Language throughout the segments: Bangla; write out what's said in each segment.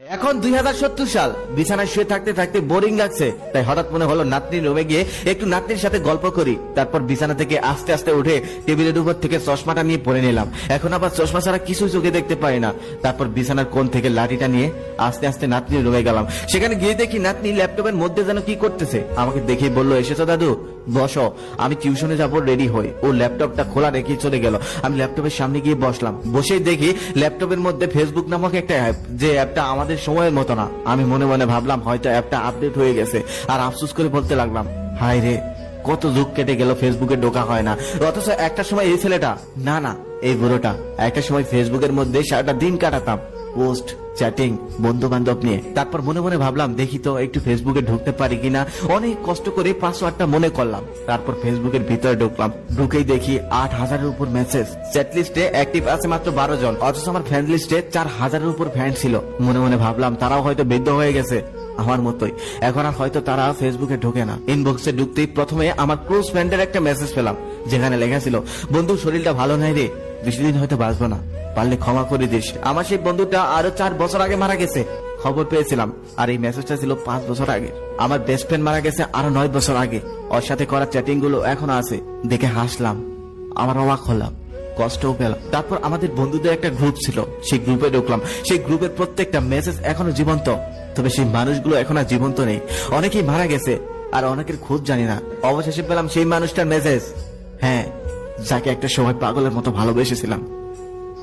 এখন 2070 সাল। বিছানায় শুয়ে থাকতে থাকতে বোরিং লাগছে, তাই হঠাৎ মনে হলো নাতনির রুমে গিয়ে একটু নাতনির সাথে গল্প করি। তারপর বিছানা থেকে আস্তে আস্তে উঠে টেবিলের উপর থেকে চশমাটা নিয়ে পরে নিলাম। এখন আবার চশমা ছাড়া কিছু চোখে দেখতে পাই না। তারপর বিছানার কোণ থেকে লাঠিটা নিয়ে আস্তে আস্তে নাতনির রুমে গেলাম। সেখানে গিয়ে দেখি নাতনি ল্যাপটপের মধ্যে যেন কি করতেছে। আমাকে দেখেই বললো, এসেছো দাদু, বসো, আমি টিউশনে যাবো, রেডি হই। ও ল্যাপটপটা খোলা রেখে চলে গেল। আমি ল্যাপটপের সামনে গিয়ে বসলাম। বসেই দেখি ল্যাপটপের মধ্যে ফেসবুক নামক একটা অ্যাপ, যে অ্যাপটা আমাদের সময়ের মতো না। আমি মনে মনে ভাবলাম হয়তো অ্যাপটা আপডেট হয়ে গেছে, আর আফসোস করে বলতে লাগলাম, হায় রে, কত যুগ কেটে গেল, ফেসবুকে ঢোকা হয় না। অথচ একটা সময় এই ছেলেটা, না এই বুড়োটা, একটা সময় ফেসবুকের মধ্যে সারাটা দিন কাটাতাম, পোস্ট, চ্যাটিং, বন্ধু বান্ধব নিয়ে। তারপর মনে মনে ভাবলাম দেখি তো একটু ফেসবুকে ঢুকতে পারি কিনা। অনেক কষ্ট করে পাসওয়ার্ডটা মনে করলাম। তারপর ফেসবুকের ভিতরে ঢুকলাম। ঢুকেই দেখি 8000-এর উপর মেসেজ। চ্যাট লিস্টে অ্যাক্টিভ আছে মাত্র 12 জন, অথচ আমার ফ্রেন্ড লিস্টে 4000-এর উপর ফ্রেন্ড ছিল। মনে মনে ভাবলাম তারাও হয়তো বৃদ্ধ হয়ে গেছে আমার মতোই, এখন আর হয়তো তারা ফেসবুকে ঢোকে না। ইনবক্সে ঢুকতেই প্রথমে আমার ক্লোজ ফ্রেন্ডের একটা মেসেজ পেলাম, যেখানে লেখা ছিল, বন্ধু শরীরটা ভালো নাই রে, বেশি দিন হয়তো বাঁচবো না, পারলে ক্ষমা করে দিস। আমার সেই বন্ধুটা আরো 4 বছর আগে মারা গেছে, খবর পেয়েছিলাম। আর এই মেসেজটা ছিল 5 বছর আগে। আমার বেস্ট ফ্রেন্ড মারা গেছে আরো 9 বছর আগে। ওর সাথে করা চ্যাটিং গুলো এখনো আছে। দেখে হাসলাম, আমার অবাক হলাম, কষ্টও পেলাম। তারপর আমাদের বন্ধুদের একটা গ্রুপ ছিল, সেই গ্রুপে ঢুকলাম। সেই গ্রুপের প্রত্যেকটা মেসেজ এখনো জীবন্ত, তবে সেই মানুষগুলো এখন আর জীবন্ত নেই। অনেকেই মারা গেছে, আর অনেকের খোঁজ জানি না। অবশেষে পেলাম সেই মানুষটার মেসেজ, হ্যাঁ, যাকে একটা সময় পাগলের মতো ভালোবেসেছিলাম,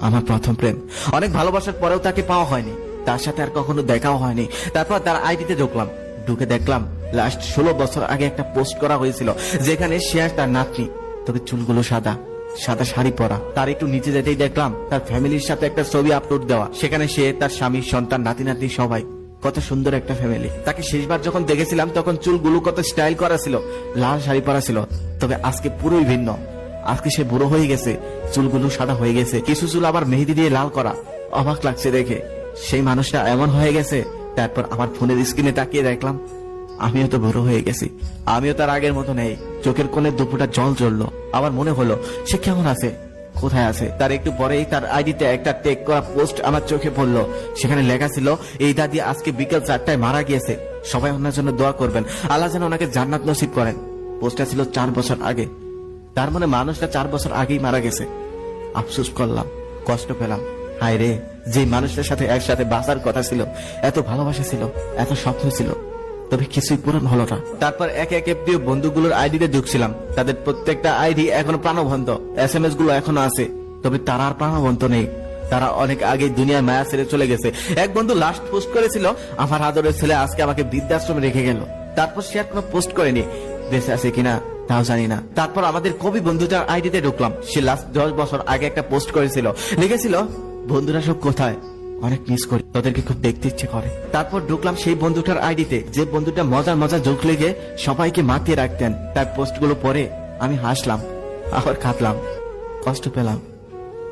আমার প্রথম প্রেম। অনেক ভালোবাসার পরেও তাকে পাওয়া হয়নি, তার সাথে আর কখনো দেখাও হয়নি। তারপর তার আইডিতে ঢুকলাম। ঢুকে দেখলাম লাস্ট 16 বছর আগে একটা পোস্ট করা হয়েছিল, যেখানে সে আর তার নাতনি, তবে চুলগুলো সাদা, সাদা শাড়ি পরা। তার একটু নিচে যেতেই দেখলাম তার ফ্যামিলির সাথে একটা ছবি আপলোড দেওয়া। সেখানে সে, তার স্বামী, সন্তান, নাতি নাতনি সবাই। কত সুন্দর একটা ফ্যামিলি। তাকে শেষবার যখন দেখেছিলাম তখন চুলগুলো কত স্টাইল করা ছিল, লাল শাড়ি পরা ছিল। তবে আজকে পুরোই ভিন্ন। আজকে সে বুড়ো হয়ে গেছে, চুলগুলো সাদা হয়ে গেছে, কিছু চুল আবার মেহেদি দিয়ে লাল করা। অবাক লাগছে দেখে, সেই মানুষটা এমন হয়ে গেছে। তারপর আমার ফোনের স্ক্রিনে তাকিয়ে দেখলাম আমিও তো বুড়ো হয়ে গেছি, আমিও তার আগের মতো নেই। চোখের কোণে দুপুরটা জল জ্বললো। আমার মনে হলো সে কেমন আছে, কোথায় আছে। তার একটু পরেই তার আইডিতে একটা টেক করা পোস্ট আমার চোখে পড়লো। সেখানে লেখা ছিল, এই দাদি আজকে বিকেল 4টায় মারা গিয়েছে, সবাই ওনার জন্য দোয়া করবেন, আল্লাহ যেন ওনাকে জান্নাত নসিব করেন। পোস্টটা ছিল 4 বছর আগে। তার মানে মানুষটা 4 বছর আগেই মারা গেছে। আফসোস করলাম, কষ্ট পেলাম। হায় রে, যে মানুষটার সাথে একসাথে বাঁচার কথা ছিল, এত ভালোবাসা ছিল, এত স্বপ্ন ছিল, তবে কিছুই পূরণ হলো না। তারপর একে একে প্রিয় বন্ধুগুলোর আইডিতে ঢুকছিলাম। তাদের প্রত্যেকটা আইডি এখনো প্রাণবন্ত, SMS গুলো এখনো আছে, তবে তারা আর প্রাণবন্ত নেই। তারা অনেক আগে দুনিয়ার মায়া ছেড়ে চলে গেছে। এক বন্ধু লাস্ট পোস্ট করেছিল, আমার আদরের ছেলে আজকে আমাকে বৃদ্ধাশ্রমে রেখে গেল। তারপর সে আর কোনো পোস্ট করেনি, বেঁচে আছে কিনা তাও জানি না। তারপর আমাদের কবি বন্ধুটার আইডিতে ঢুকলাম। সে লাস্ট 10 বছর আগে একটা পোস্ট করেছিল, লিখেছিল, বন্ধুরা সব কোথায়, অনেক মিস করি, তোদেরকে খুব দেখতে ইচ্ছে করে। তারপর ঢুকলাম সেই বন্ধুটার আইডিতে, যে বন্ধুটা মজার মজার জোক লেগে সবাইকে মাতিয়ে রাখতেন। তার পোস্টগুলো পরে আমি হাসলাম, আবার কাঁদলাম, কষ্ট পেলাম,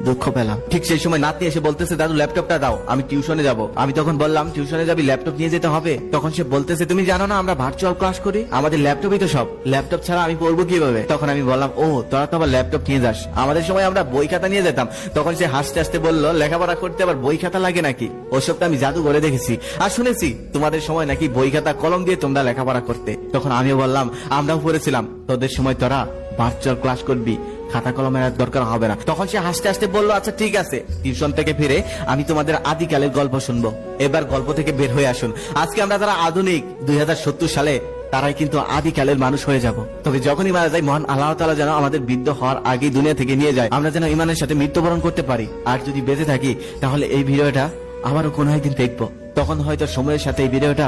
দুঃখ পেলাম। ঠিক সেই সময় নাতনি এসে বলতেছে, দাদু ল্যাপটপটা দাও, আমি টিউশনে যাব। আমি তখন বললাম, টিউশনে যাবি, ল্যাপটপ নিয়ে যেতে হবে। তখন সে বলতেছে, তুমি জানো না আমরা ভার্চুয়াল ক্লাস করি, আমাদের ল্যাপটপই তো সব, ল্যাপটপ ছাড়া আমি পড়বো কিভাবে। তখন আমি বললাম, ও তোরা তো আবার ল্যাপটপ নিয়ে যাস, আমাদের সময় আমরা বই খাতা নিয়ে যেতাম। তখন সে হাসতে হাসতে বললো, লেখাপড়া করতে আবার বই খাতা লাগে নাকি, ওসব তো আমি জাদু করে দেখেছি, আর শুনেছি তোমাদের সময় নাকি বই খাতা কলম দিয়ে তোমরা লেখাপড়া করতে। তখন আমিও বললাম, আমরাও পড়েছিলাম, তোদের সময় তোরা ভার্চুয়াল ক্লাস করবি, খাতা কলমের আর দরকার হবে না। তখন সে হাসতে হাসতে বললো, আচ্ছা ঠিক আছে, টিউশন থেকে ফিরে আমি তোমাদের আদিকালের গল্প শুনবো। এবার গল্প থেকে বের হয়ে আসুন। আজকে আমরা যারা আধুনিক 2070 সালে, তারাই কিন্তু আদিকালের মানুষ হয়ে যাব। তবে যখনই মারা যায়, মহান আল্লাহ তাআলা যেন আমাদের বৃদ্ধ হওয়ার আগেই দুনিয়া থেকে নিয়ে যায়, আমরা যেন ইমানের সাথে মৃত্যুবরণ করতে পারি। আর যদি বেঁচে থাকি, তাহলে এই ভিডিওটা আবারও কোনো একদিন দেখবো। তখন হয়তো সময়ের সাথে এই ভিডিওটা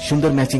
সুন্দর ম্যাচিং